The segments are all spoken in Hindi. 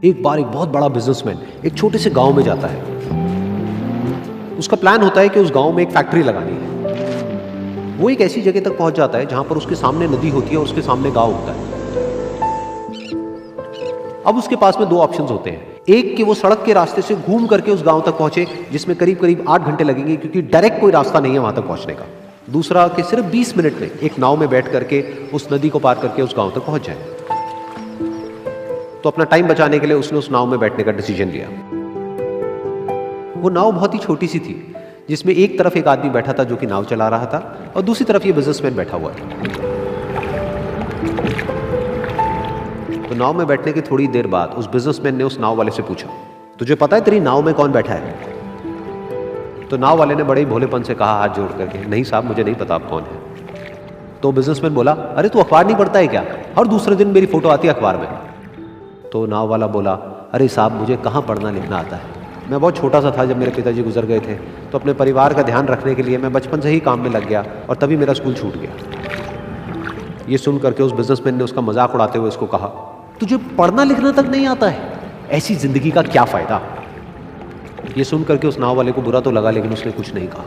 एक बार एक बहुत बड़ा बिजनेसमैन एक छोटे से गांव में जाता है। उसका प्लान होता है कि उस गांव में एक फैक्ट्री लगानी है। वो एक ऐसी जगह तक पहुंच जाता है जहां पर उसके सामने नदी होती है और उसके सामने गांव होता है। अब उसके पास में दो ऑप्शंस होते हैं, एक कि वो सड़क के रास्ते से घूम करके उस गांव तक पहुंचे जिसमें करीब करीब 8 घंटे लगेंगे क्योंकि डायरेक्ट कोई रास्ता नहीं है वहां तक पहुंचने का। दूसरा कि सिर्फ 20 मिनट में एक नाव में बैठ करके उस नदी को पार करके उस गांव तक पहुंच जाए। तो अपना टाइम बचाने के लिए उसने उस नाव में बैठने का डिसीजन लिया। वो नाव बहुत ही छोटी सी थी जिसमें एक तरफ एक आदमी बैठा था जो कि नाव चला रहा था और दूसरी तरफ ये बिजनेसमैन बैठा हुआ था। तो नाव में बैठने की थोड़ी देर बाद उस बिजनेसमैन ने उस नाव वाले से पूछा, तुझे पता है तेरी नाव में कौन बैठा है? तो नाव वाले ने बड़े ही भोलेपन से कहा हाथ जोड़ करके, नहीं साहब मुझे नहीं पता आप कौन है। तो बिजनेसमैन बोला, अरे तू अखबार नहीं पढ़ता है क्या? हर दूसरे दिन मेरी फोटो आती है अखबार में। तो नाव वाला बोला, अरे साहब मुझे कहाँ पढ़ना लिखना आता है, मैं बहुत छोटा सा था जब मेरे पिताजी गुजर गए थे, तो अपने परिवार का ध्यान रखने के लिए मैं बचपन से ही काम में लग गया और तभी मेरा स्कूल छूट गया। ये सुन करके उस बिजनेसमैन ने उसका मजाक उड़ाते हुए उसको कहा, तुझे पढ़ना लिखना तक नहीं आता है, ऐसी जिंदगी का क्या फायदा? ये सुन करके उस नाव वाले को बुरा तो लगा लेकिन उसने कुछ नहीं कहा।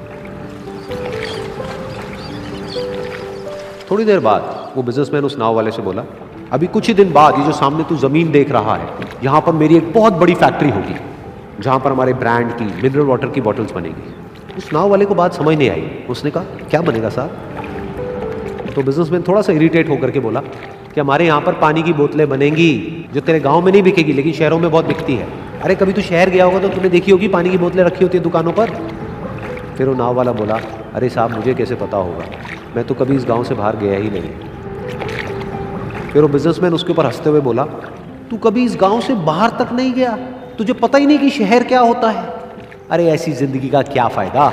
थोड़ी देर बाद वो बिजनेसमैन उस नाव वाले से बोला, अभी कुछ ही दिन बाद ये जो सामने तू जमीन देख रहा है, यहां पर मेरी एक बहुत बड़ी फैक्ट्री होगी जहां पर हमारे ब्रांड की मिनरल वाटर की बॉटल्स बनेगी। उस नाव वाले को बात समझ नहीं आई। उसने कहा, क्या बनेगा साहब? तो बिजनेसमैन थोड़ा सा इरिटेट होकर के बोला कि हमारे यहाँ पर पानी की बोतलें बनेंगी जो तेरे गांव में नहीं बिकेगी लेकिन शहरों में बहुत बिकती है। अरे कभी तू शहर गया होगा तो तूने देखी होगी पानी की बोतलें रखी होती है दुकानों पर। फिर वो नाव वाला बोला, अरे साहब मुझे कैसे पता होगा, मैं तो कभी इस गाँव से बाहर गया ही नहीं। फिर वो बिजनेसमैन उसके ऊपर हंसते हुए बोला, तू कभी इस गांव से बाहर तक नहीं गया, तुझे पता ही नहीं कि शहर क्या होता है? अरे ऐसी जिंदगी का क्या फायदा?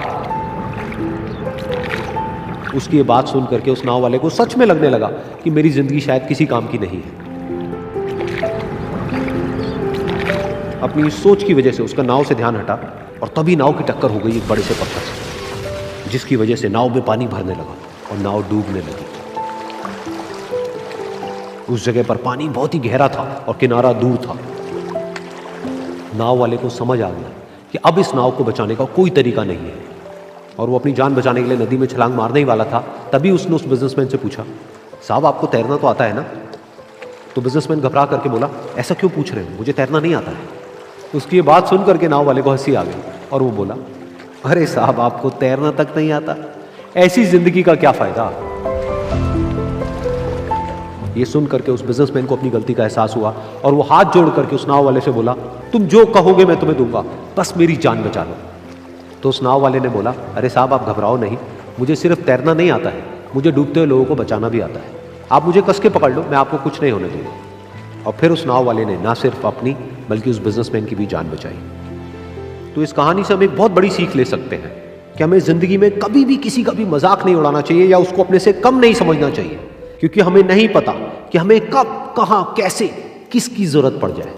उसकी ये बात सुन करके उस नाव वाले को सच में लगने लगा कि मेरी जिंदगी शायद किसी काम की नहीं है। अपनी सोच की वजह से उसका नाव से ध्यान हटा और तभी नाव की टक्कर हो गई एक बड़े से पत्थर से, जिसकी वजह से नाव में पानी भरने लगा और नाव डूबने लगी। उस जगह पर पानी बहुत ही गहरा था और किनारा दूर था। नाव वाले को समझ आ गया कि अब इस नाव को बचाने का कोई तरीका नहीं है और वो अपनी जान बचाने के लिए नदी में छलांग मारने ही वाला था। तभी उसने उस बिजनेसमैन से पूछा, साहब आपको तैरना तो आता है ना? तो बिजनेसमैन घबरा करके बोला, ऐसा क्यों पूछ रहे हो, मुझे तैरना नहीं आता है। उसकी ये बात सुन करके नाव वाले को हंसी आ गई और वो बोला, अरे साहब आपको तैरना तक नहीं आता, ऐसी जिंदगी का क्या फायदा? ये सुन करके उस बिजनेसमैन को अपनी गलती का एहसास हुआ और वो हाथ जोड़ करके उस नाव वाले से बोला, तुम जो कहोगे मैं तुम्हें दूंगा, बस मेरी जान बचा लो। तो उस नाव वाले ने बोला, अरे साहब आप घबराओ नहीं, मुझे सिर्फ तैरना नहीं आता है, मुझे डूबते हुए लोगों को बचाना भी आता है। आप मुझे कस के पकड़ लो, मैं आपको कुछ नहीं होने दूंगा। और फिर उस नाव वाले ने ना सिर्फ अपनी बल्कि उस बिजनेसमैन की भी जान बचाई। तो इस कहानी से हम एक बहुत बड़ी सीख ले सकते हैं कि हमें जिंदगी में कभी भी किसी का भी मजाक नहीं उड़ाना चाहिए या उसको अपने से कम नहीं समझना चाहिए, क्योंकि हमें नहीं पता कि हमें कब, कहां, कैसे, किसकी जरूरत पड़ जाए।